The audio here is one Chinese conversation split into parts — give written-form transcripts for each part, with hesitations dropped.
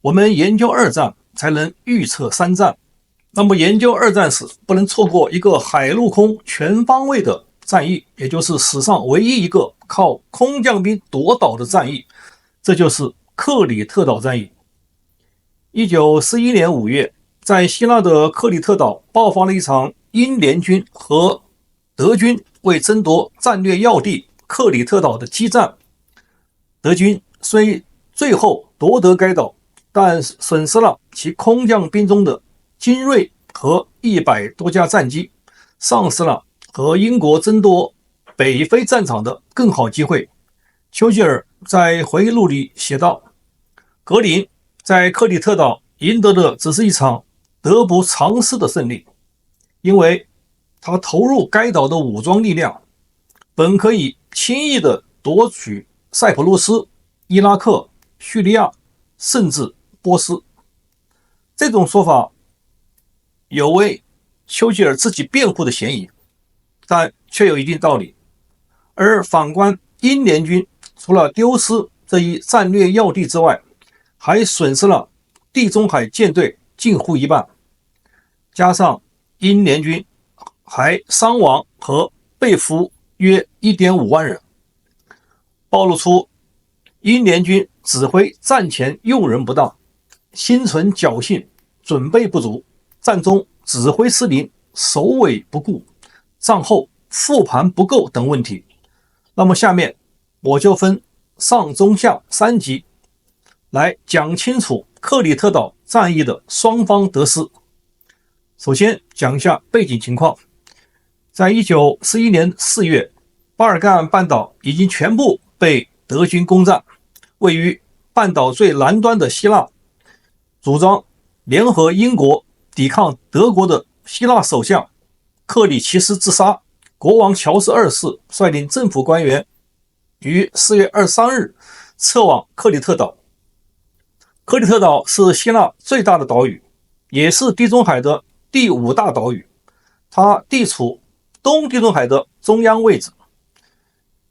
我们研究二战才能预测三战。那么研究二战时，不能错过一个海陆空全方位的战役，也就是史上唯一一个靠空降兵夺岛的战役，这就是克里特岛战役。1941年5月，在希腊的克里特岛爆发了一场英联军和德军为争夺战略要地克里特岛的激战。德军虽最后夺得该岛，但损失了其空降兵中的精锐和100多架战机，丧失了和英国争夺北非战场的更好机会。丘吉尔在回忆录里写道，格林在克里特岛赢得的只是一场得不偿失的胜利，因为他投入该岛的武装力量本可以轻易地夺取塞浦路斯、伊拉克、叙利亚，甚至波斯。这种说法有为丘吉尔自己辩护的嫌疑，但却有一定道理。而反观英联军，除了丢失这一战略要地之外，还损失了地中海舰队近乎一半，加上英联军还伤亡和被俘约 1.5 万人，暴露出英联军指挥战前用人不当、心存侥幸、准备不足、战中指挥失灵、首尾不顾、战后复盘不够等问题。那么下面我就分上中下3集来讲清楚克里特岛战役的双方得失。首先讲一下背景情况。在1941年4月，巴尔干半岛已经全部被德军攻占，位于半岛最南端的希腊，主张联合英国抵抗德国的希腊首相克里奇斯自杀，国王乔治2世率领政府官员于4月23日撤往克里特岛。克里特岛是希腊最大的岛屿，也是地中海的第5大岛屿，它地处东地中海的中央位置，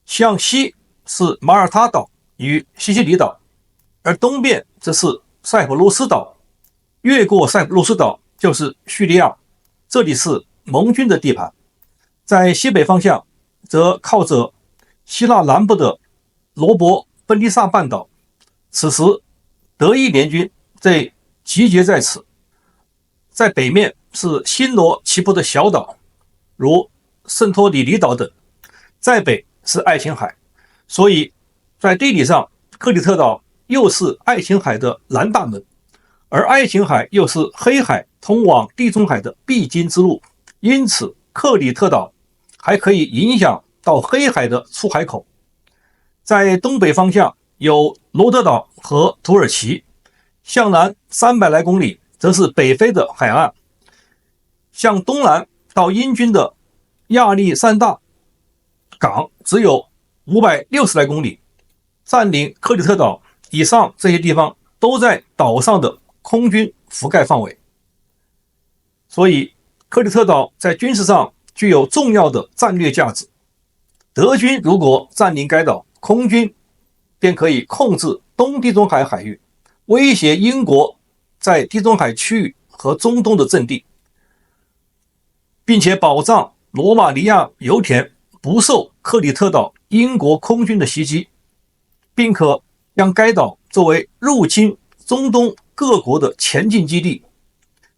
向西是马耳他岛与西西里岛，而东边则是塞浦路斯岛，越过塞浦路斯岛就是叙利亚，这里是盟军的地盘。在西北方向则靠着希腊南部的罗伯奔尼撒半岛，此时德意联军正集结在此。在北面是新罗齐普的小岛，如圣托里尼岛等，在北是爱琴海，所以在地理上克里特岛又是爱琴海的南大门，而爱琴海又是黑海通往地中海的必经之路，因此克里特岛还可以影响到黑海的出海口。在东北方向有罗德岛和土耳其，向南300来公里则是北非的海岸，向东南到英军的亚历山大港只有560来公里。占领克里特岛以上这些地方都在岛上的空军覆盖范围，所以克里特岛在军事上具有重要的战略价值。德军如果占领该岛，空军便可以控制东地中海海域，威胁英国在地中海区域和中东的阵地，并且保障罗马尼亚油田不受克里特岛英国空军的袭击，并可让该岛作为入侵中东各国的前进基地。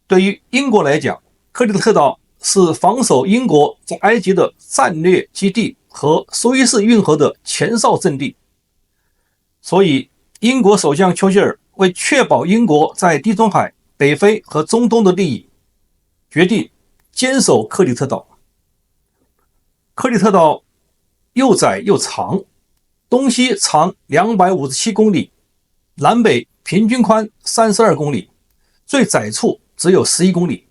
对于英国来讲，克里特岛是防守英国在埃及的战略基地和苏伊士运河的前哨阵地。所以英国首相丘吉尔为确保英国在地中海、北非和中东的利益，决定坚守克里特岛。克里特岛又窄又长，东西长257公里，南北平均宽32公里，最窄处只有11公里。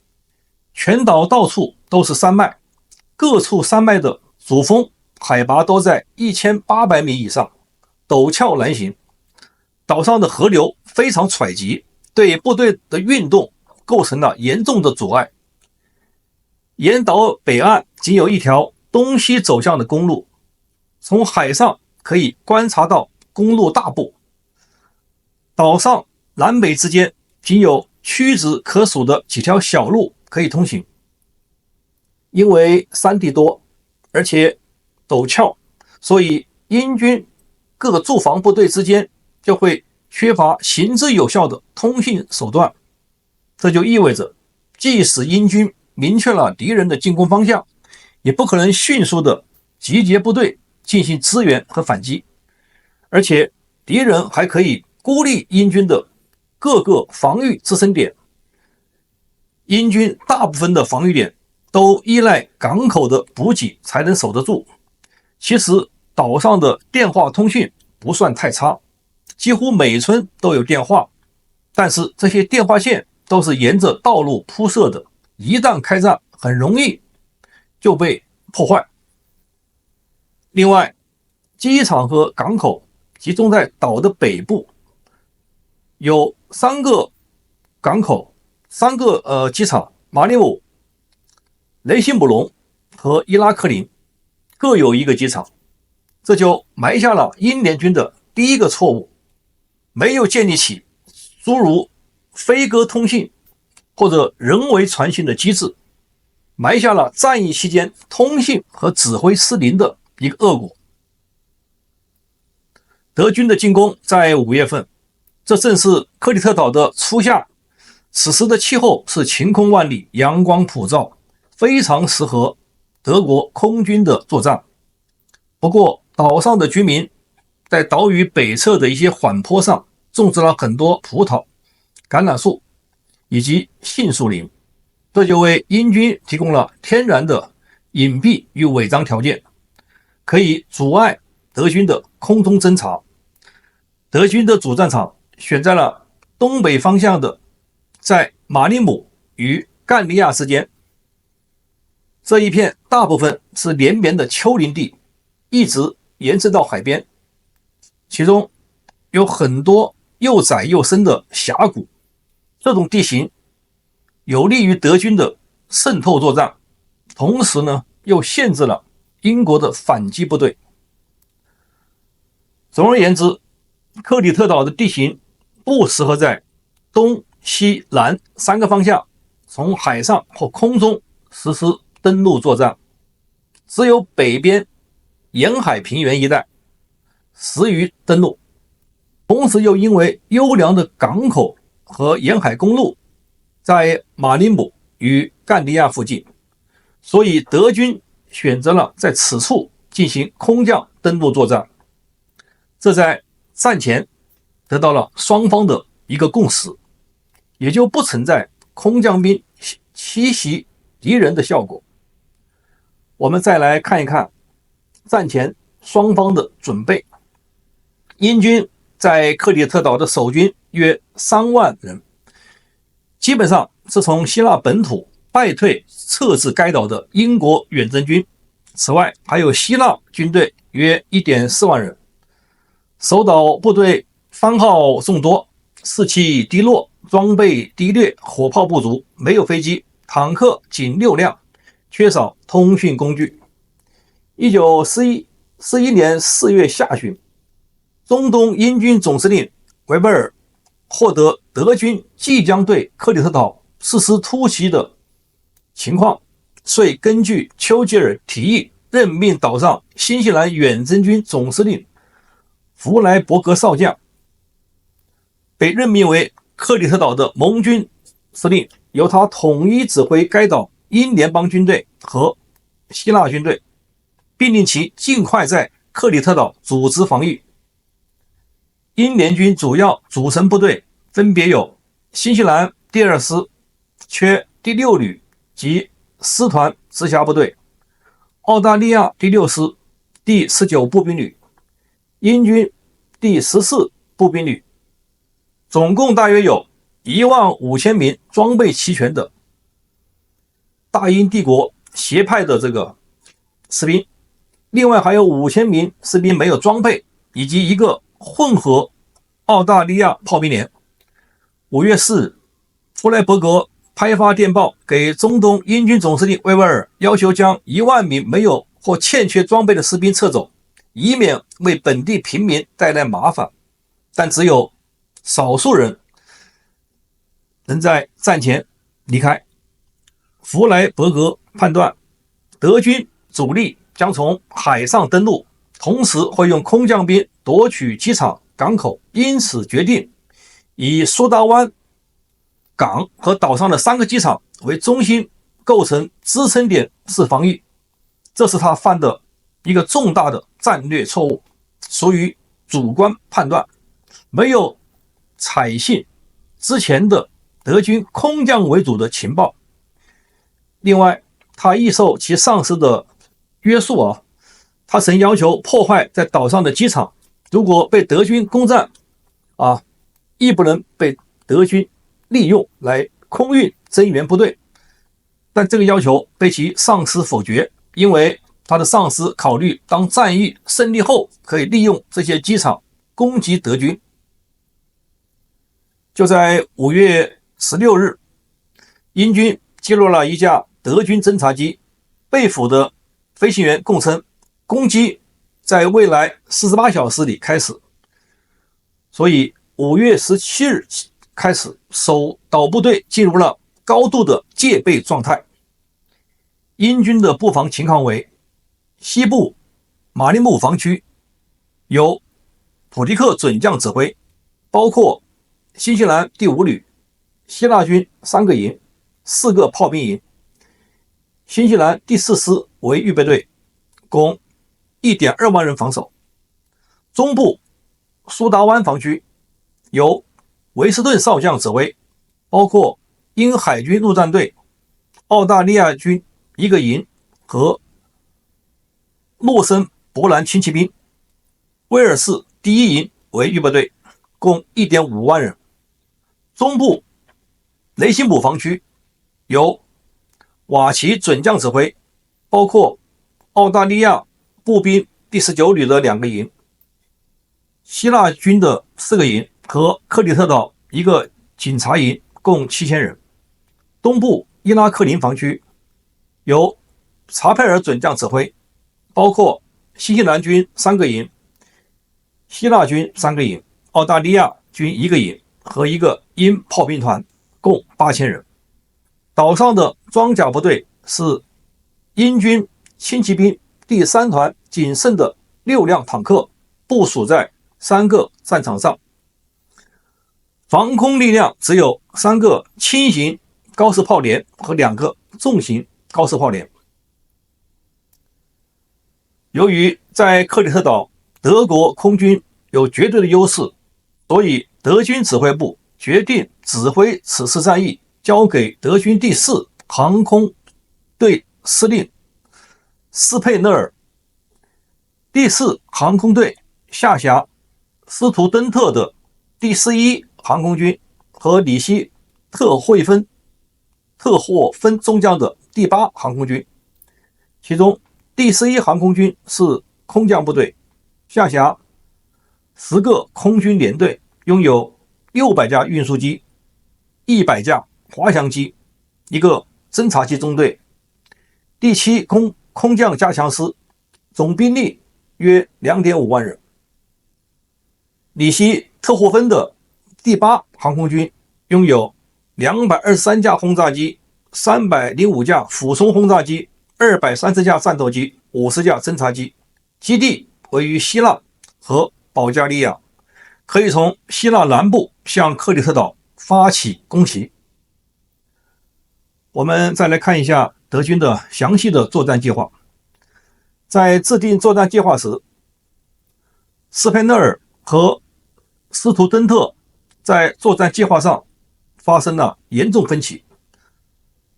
全岛到处都是山脉，各处山脉的主峰海拔都在1800米以上，陡峭难行。岛上的河流非常湍急，对部队的运动构成了严重的阻碍。沿岛北岸仅有一条东西走向的公路，从海上可以观察到公路大部。岛上南北之间仅有屈指可数的几条小路可以通行。因为山地多，而且陡峭，所以英军各个驻防部队之间就会缺乏行之有效的通信手段。这就意味着，即使英军明确了敌人的进攻方向，也不可能迅速的集结部队进行支援和反击。而且敌人还可以孤立英军的各个防御支撑点。英军大部分的防御点都依赖港口的补给才能守得住。其实岛上的电话通讯不算太差，几乎每村都有电话，但是这些电话线都是沿着道路铺设的，一旦开战很容易就被破坏。另外，机场和港口集中在岛的北部，有3个港口，3个机场，马里姆、雷西姆隆和伊拉克林各有一个机场。这就埋下了英联军的第一个错误，没有建立起诸如飞鸽通信或者人为传信的机制，埋下了战役期间通信和指挥失灵的一个恶果。德军的进攻在5月份，这正是克里特岛的初夏，此时的气候是晴空万里，阳光普照，非常适合德国空军的作战。不过岛上的居民在岛屿北侧的一些缓坡上种植了很多葡萄、橄榄树以及杏树林，这就为英军提供了天然的隐蔽与违章条件，可以阻碍德军的空中侦察。德军的主战场选在了东北方向的，在马里姆与干利亚之间。这一片大部分是连绵的丘陵地，一直延伸到海边，其中有很多又窄又深的峡谷。这种地形有利于德军的渗透作战，同时呢又限制了英国的反击部队。总而言之，克里特岛的地形不适合在东西南3个方向从海上或空中实施登陆作战，只有北边沿海平原一带适于登陆。同时又因为优良的港口和沿海公路在马里姆与干利亚附近，所以德军选择了在此处进行空降登陆作战。这在战前得到了双方的一个共识，也就不存在空降兵奇袭敌人的效果。我们再来看一看战前双方的准备。英军在克里特岛的守军约3万人，基本上是从希腊本土败退撤至该岛的英国远征军，此外还有希腊军队约 1.4 万人。守岛部队番号众多，士气低落，装备低劣，火炮不足，没有飞机，坦克仅6辆，缺少通讯工具。1941年4月下旬，中东英军总司令维贝尔获得德军即将对克里特岛实施突袭的情况，遂根据丘吉尔提议任命岛上新西兰远征军总司令弗莱伯格少将，被任命为克里特岛的盟军司令，由他统一指挥该岛英联邦军队和希腊军队，并令其尽快在克里特岛组织防御。英联军主要组成部队分别有新西兰第2师缺第6旅及师团直辖部队，澳大利亚第6师第19步兵旅，英军第14步兵旅，总共大约有15000名装备齐全的大英帝国协派的这个士兵，另外还有5000名士兵没有装备，以及一个混合澳大利亚炮兵连。5月4日，弗莱伯格拍发电报给中东英军总司令维贝尔，要求将1万名没有或欠缺装备的士兵撤走，以免为本地平民带来麻烦。但只有少数人能在战前离开。弗莱伯格判断，德军主力将从海上登陆，同时会用空降兵夺取机场、港口，因此决定以苏达湾港和岛上的3个机场为中心，构成支撑点式防御。这是他犯的一个重大的战略错误，属于主观判断，没有采信之前的德军空降为主的情报。另外，他亦受其上司的约束他曾要求破坏在岛上的机场，如果被德军攻占亦不能被德军利用来空运增援部队。但这个要求被其上司否决，因为他的上司考虑当战役胜利后可以利用这些机场攻击德军。就在5月16日，英军击落了一架德军侦察机，被俘的飞行员供称，攻击在未来48小时里开始，所以5月17日开始，守岛部队进入了高度的戒备状态。英军的布防情况为：西部马利木防区由普迪克准将指挥，包括新西兰第5旅、希腊军3个营、4个炮兵营，新西兰第4师为预备队，共 1.2 万人防守。中部苏达湾防区由维斯顿少将指挥，包括英海军陆战队、澳大利亚军1个营和诺森伯兰轻骑兵。威尔士第1营为预备队，共 1.5 万人。中部雷辛姆防区由瓦奇准将指挥，包括澳大利亚步兵第19旅的2个营、希腊军的4个营和克里特岛1个警察营，共7000人。东部伊拉克林防区由查佩尔准将指挥，包括新西兰军3个营、希腊军3个营、澳大利亚军1个营和1个英炮兵团，共8000人。岛上的装甲部队是英军轻骑兵第3团仅剩的6辆坦克，部署在3个战场上。防空力量只有3个轻型高射炮连和2个重型高射炮连。由于在克里特岛德国空军有绝对的优势，所以德军指挥部决定指挥此次战役交给德军第4航空队司令斯佩讷尔。第4航空队下辖斯图登特的第41航空军和里希特霍芬中将的第8航空军，其中第11航空军是空降部队，下辖10个空军联队，拥有600架运输机、100架滑翔机、1个侦察机中队。第7空降加强师总兵力约 2.5 万人。里希特霍芬的第8航空军拥有223架轰炸机、305架俯冲轰炸机、230架战斗机、50架侦察机，基地位于希腊和保加利亚，可以从希腊南部向克里特岛发起攻击。我们再来看一下德军的详细的作战计划。在制定作战计划时，斯佩讷尔和斯图登特在作战计划上发生了严重分歧。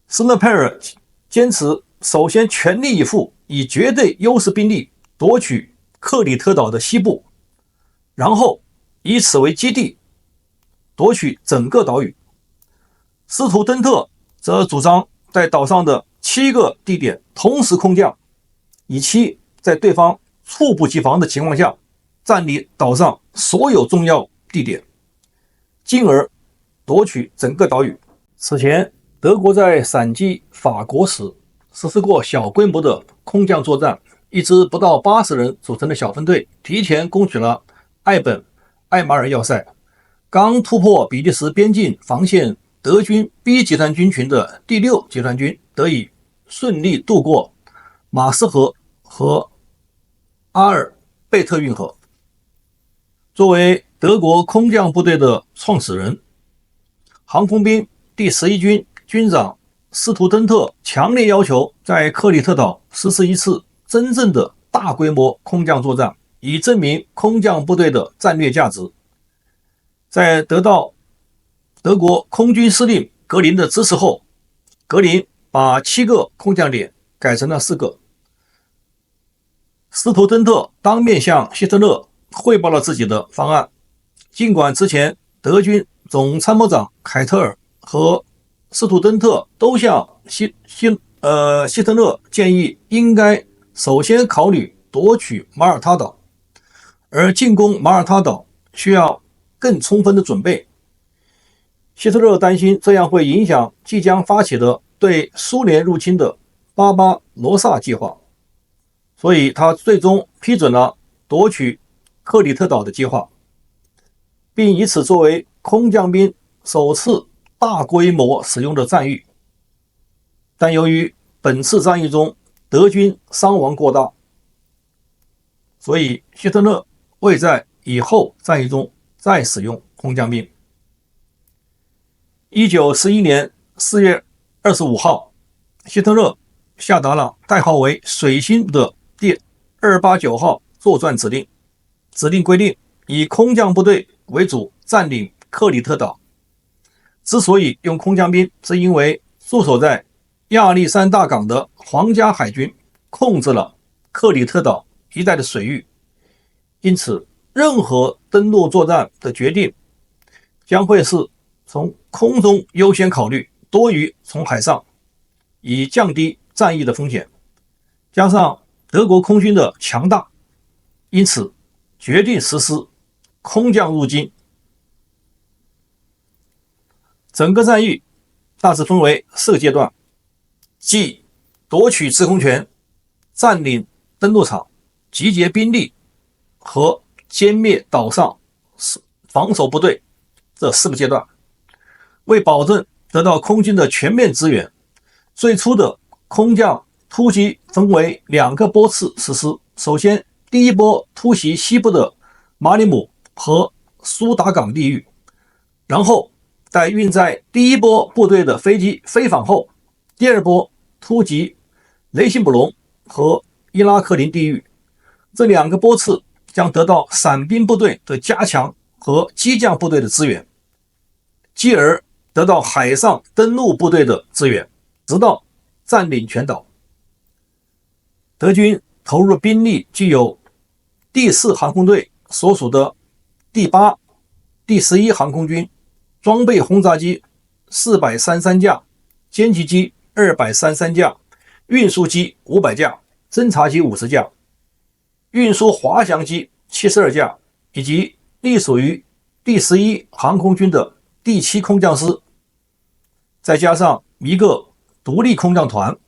斯特佩尔坚持首先全力以赴，以绝对优势兵力夺取克里特岛的西部，然后以此为基地夺取整个岛屿。斯图登特则主张在岛上的7个地点同时空降，以期在对方猝不及防的情况下占领岛上所有重要地点，进而夺取整个岛屿。此前，德国在闪击法国时实施过小规模的空降作战，一支不到80人组成的小分队提前攻取了艾本艾马尔要塞。刚突破比利时边境防线德军 B 集团军群的第6集团军得以顺利渡过马斯河和阿尔贝特运河。作为德国空降部队的创始人，航空兵第11军军长斯图登特强烈要求在克里特岛实施一次真正的大规模空降作战，以证明空降部队的战略价值。在得到德国空军司令格林的支持后，格林把7个空降点改成了4个。斯图登特当面向希特勒汇报了自己的方案。尽管之前德军总参谋长凯特尔和斯图登特都向希特勒建议应该首先考虑夺取马耳他岛，而进攻马耳他岛需要更充分的准备。希特勒担心这样会影响即将发起的对苏联入侵的巴巴罗萨计划，所以他最终批准了夺取克里特岛的计划，并以此作为空降兵首次大规模使用的战役。但由于本次战役中德军伤亡过大，所以希特勒未在以后战役中再使用空降兵。1911年4月25号，希特勒下达了代号为水星的第289号作战指令。指令规定以空降部队为主占领克里特岛。之所以用空降兵，是因为驻守在亚历山大港的皇家海军控制了克里特岛一带的水域，因此任何登陆作战的决定将会是从空中优先考虑，多于从海上，以降低战役的风险。加上德国空军的强大，因此决定实施空降入京。整个战役大致分为4个阶段，即夺取制空权、占领登陆场、集结兵力和歼灭岛上防守部队这4个阶段。为保证得到空军的全面支援，最初的空降突击分为2个波次实施。首先，第一波突袭西部的马里姆和苏达港地域，然后待运载第一波部队的飞机飞返后，第二波突击雷辛普隆和伊拉克林地域。这2个波次将得到伞兵部队的加强和机降部队的支援，继而得到海上登陆部队的支援，直到占领全岛。德军投入兵力具有第4航空队所属的第8、第11航空军，装备轰炸机433架，歼击机233架，运输机500架，侦察机50架，运输滑翔机72架，以及隶属于第11航空军的第7空降师，再加上1个独立空降团，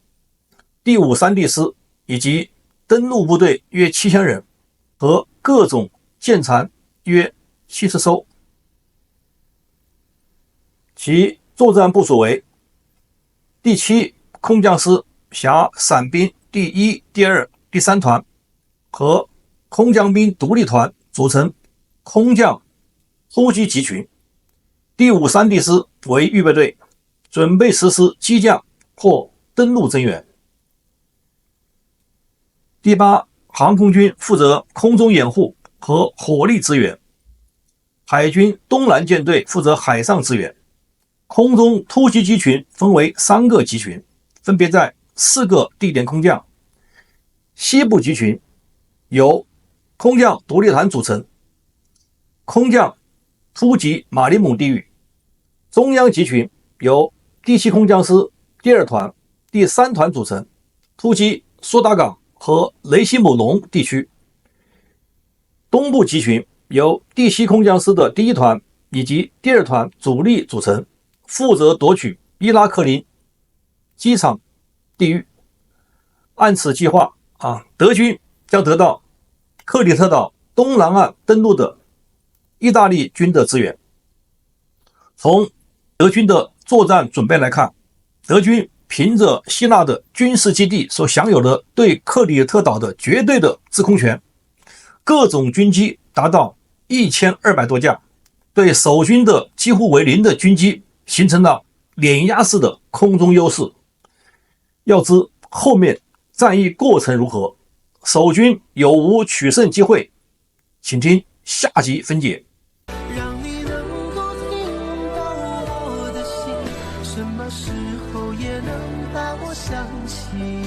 第5山地师，以及登陆部队约7000人和各种舰船约70艘。其作战部署为：第7空降师辖伞兵第1、第2、第3团和空降兵独立团组成空降突击集群。第5山地师为预备队，准备实施机降或登陆增援。第8航空军负责空中掩护和火力支援，海军东南舰队负责海上支援。空中突击机群分为3个集群，分别在4个地点空降。西部集群由空降独立团组成，空降突击马里姆地域。中央集群由第7空降师第2团、第3团组成，突击苏达港和雷西姆隆地区。东部集群由第7空降师的第1团以及第2团主力组成，负责夺取伊拉克林机场地域。按此计划，德军将得到克里特岛东南岸登陆的意大利军的支援。从德军的作战准备来看，德军凭着希腊的军事基地所享有的对克里特岛的绝对的制空权，各种军机达到1200多架，对守军的几乎为零的军机形成了碾压式的空中优势。要知后面战役过程如何，守军有无取胜机会，请听下集分解。让你能够听到我的心，什么时候也能把我想起。